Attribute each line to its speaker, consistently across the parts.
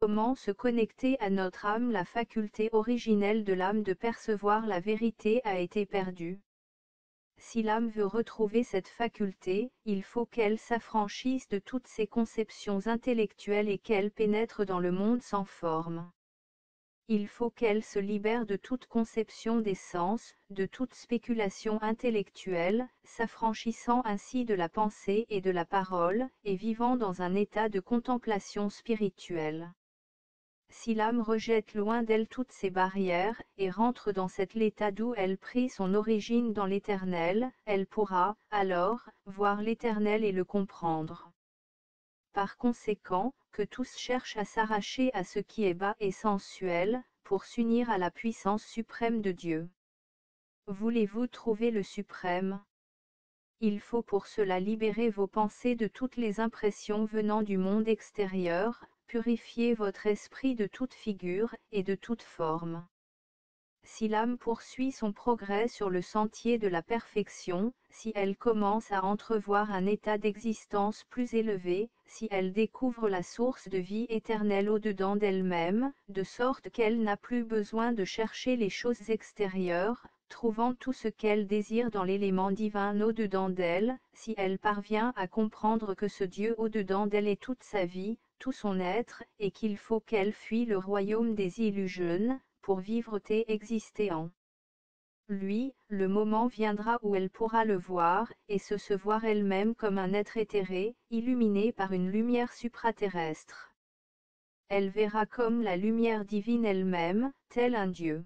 Speaker 1: Comment se connecter à notre âme? La faculté originelle de l'âme de percevoir la vérité a été perdue. Si l'âme veut retrouver cette faculté, il faut qu'elle s'affranchisse de toutes ses conceptions intellectuelles et qu'elle pénètre dans le monde sans forme. Il faut qu'elle se libère de toute conception des sens, de toute spéculation intellectuelle, s'affranchissant ainsi de la pensée et de la parole, et vivant dans un état de contemplation spirituelle. Si l'âme rejette loin d'elle toutes ces barrières, et rentre dans cet état d'où elle prit son origine dans l'Éternel, elle pourra, alors, voir l'Éternel et le comprendre. Par conséquent, que tous cherchent à s'arracher à ce qui est bas et sensuel, pour s'unir à la puissance suprême de Dieu. Voulez-vous trouver le suprême? Il faut pour cela libérer vos pensées de toutes les impressions venant du monde extérieur, purifier votre esprit de toute figure et de toute forme. Si l'âme poursuit son progrès sur le sentier de la perfection, si elle commence à entrevoir un état d'existence plus élevé, si elle découvre la source de vie éternelle au-dedans d'elle-même, de sorte qu'elle n'a plus besoin de chercher les choses extérieures, trouvant tout ce qu'elle désire dans l'élément divin au-dedans d'elle, si elle parvient à comprendre que ce Dieu au-dedans d'elle est toute sa vie, tout son être, et qu'il faut qu'elle fuit le royaume des illusions, pour vivre et exister en lui, le moment viendra où elle pourra le voir, et se voir elle-même comme un être éthéré, illuminé par une lumière supraterrestre. Elle verra comme la lumière divine elle-même, tel un Dieu.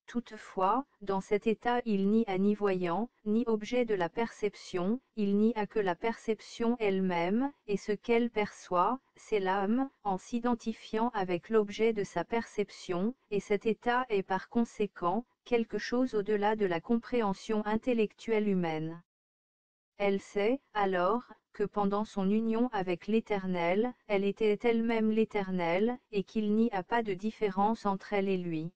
Speaker 1: Toutefois, dans cet état il n'y a ni voyant, ni objet de la perception, il n'y a que la perception elle-même, et ce qu'elle perçoit, c'est l'âme, en s'identifiant avec l'objet de sa perception, et cet état est par conséquent, quelque chose au-delà de la compréhension intellectuelle humaine. Elle sait, alors, que pendant son union avec l'Éternel, elle était elle-même l'Éternel, et qu'il n'y a pas de différence entre elle et lui.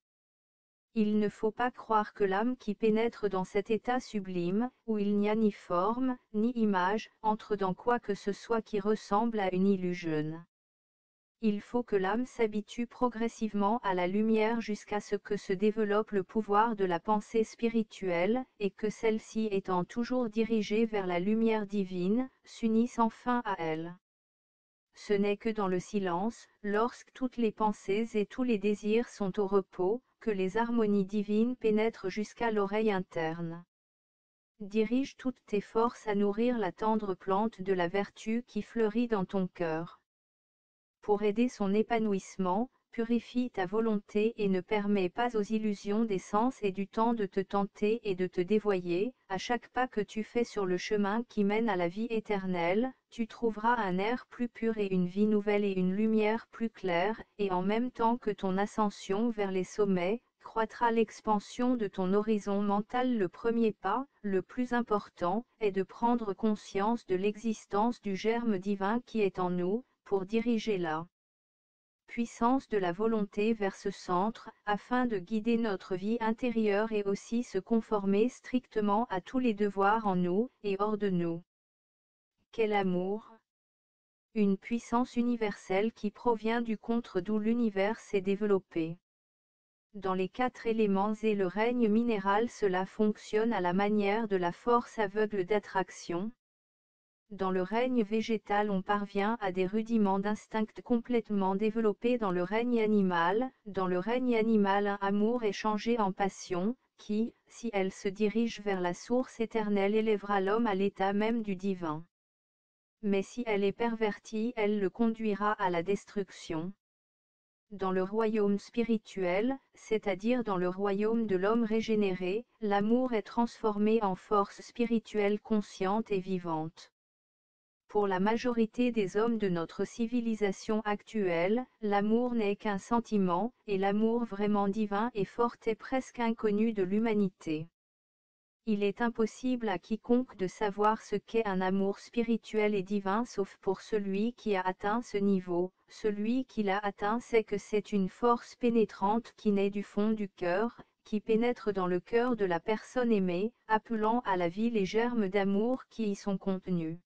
Speaker 1: Il ne faut pas croire que l'âme qui pénètre dans cet état sublime, où il n'y a ni forme, ni image, entre dans quoi que ce soit qui ressemble à une illusion. Il faut que l'âme s'habitue progressivement à la lumière jusqu'à ce que se développe le pouvoir de la pensée spirituelle, et que celle-ci étant toujours dirigée vers la lumière divine, s'unisse enfin à elle. Ce n'est que dans le silence, lorsque toutes les pensées et tous les désirs sont au repos, que les harmonies divines pénètrent jusqu'à l'oreille interne. Dirige toutes tes forces à nourrir la tendre plante de la vertu qui fleurit dans ton cœur. Pour aider son épanouissement, purifie ta volonté et ne permets pas aux illusions des sens et du temps de te tenter et de te dévoyer. À chaque pas que tu fais sur le chemin qui mène à la vie éternelle, tu trouveras un air plus pur et une vie nouvelle et une lumière plus claire, et en même temps que ton ascension vers les sommets, croîtra l'expansion de ton horizon mental. Le premier pas, le plus important, est de prendre conscience de l'existence du germe divin qui est en nous, pour diriger la puissance de la volonté vers ce centre, afin de guider notre vie intérieure et aussi se conformer strictement à tous les devoirs en nous et hors de nous. Quel amour! Une puissance universelle qui provient du contre d'où l'univers s'est développé. Dans les 4 éléments et le règne minéral, cela fonctionne à la manière de la force aveugle d'attraction. Dans le règne végétal on parvient à des rudiments d'instinct complètement développés. Dans le règne animal un amour est changé en passion, qui, si elle se dirige vers la source éternelle, élèvera l'homme à l'état même du divin. Mais si elle est pervertie, elle le conduira à la destruction. Dans le royaume spirituel, c'est-à-dire dans le royaume de l'homme régénéré, l'amour est transformé en force spirituelle consciente et vivante. Pour la majorité des hommes de notre civilisation actuelle, l'amour n'est qu'un sentiment, et l'amour vraiment divin et fort est presque inconnu de l'humanité. Il est impossible à quiconque de savoir ce qu'est un amour spirituel et divin sauf pour celui qui a atteint ce niveau. Celui qui l'a atteint sait que c'est une force pénétrante qui naît du fond du cœur, qui pénètre dans le cœur de la personne aimée, appelant à la vie les germes d'amour qui y sont contenus.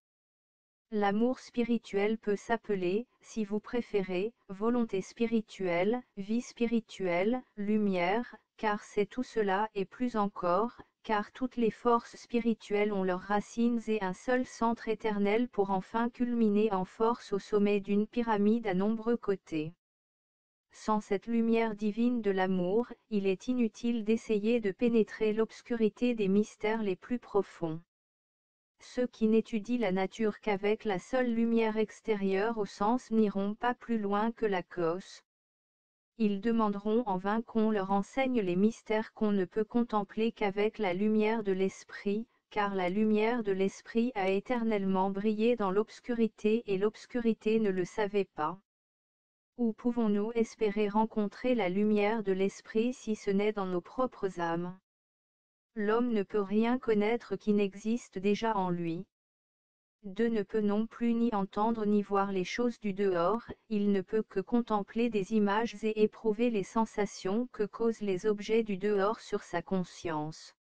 Speaker 1: L'amour spirituel peut s'appeler, si vous préférez, volonté spirituelle, vie spirituelle, lumière, car c'est tout cela et plus encore, car toutes les forces spirituelles ont leurs racines et un seul centre éternel pour enfin culminer en force au sommet d'une pyramide à nombreux côtés. Sans cette lumière divine de l'amour, il est inutile d'essayer de pénétrer l'obscurité des mystères les plus profonds. Ceux qui n'étudient la nature qu'avec la seule lumière extérieure au sens n'iront pas plus loin que la cause. Ils demanderont en vain qu'on leur enseigne les mystères qu'on ne peut contempler qu'avec la lumière de l'esprit, car la lumière de l'esprit a éternellement brillé dans l'obscurité et l'obscurité ne le savait pas. Où pouvons-nous espérer rencontrer la lumière de l'esprit si ce n'est dans nos propres âmes? L'homme ne peut rien connaître qui n'existe déjà en lui. Deux ne peut non plus ni entendre ni voir les choses du dehors, il ne peut que contempler des images et éprouver les sensations que causent les objets du dehors sur sa conscience.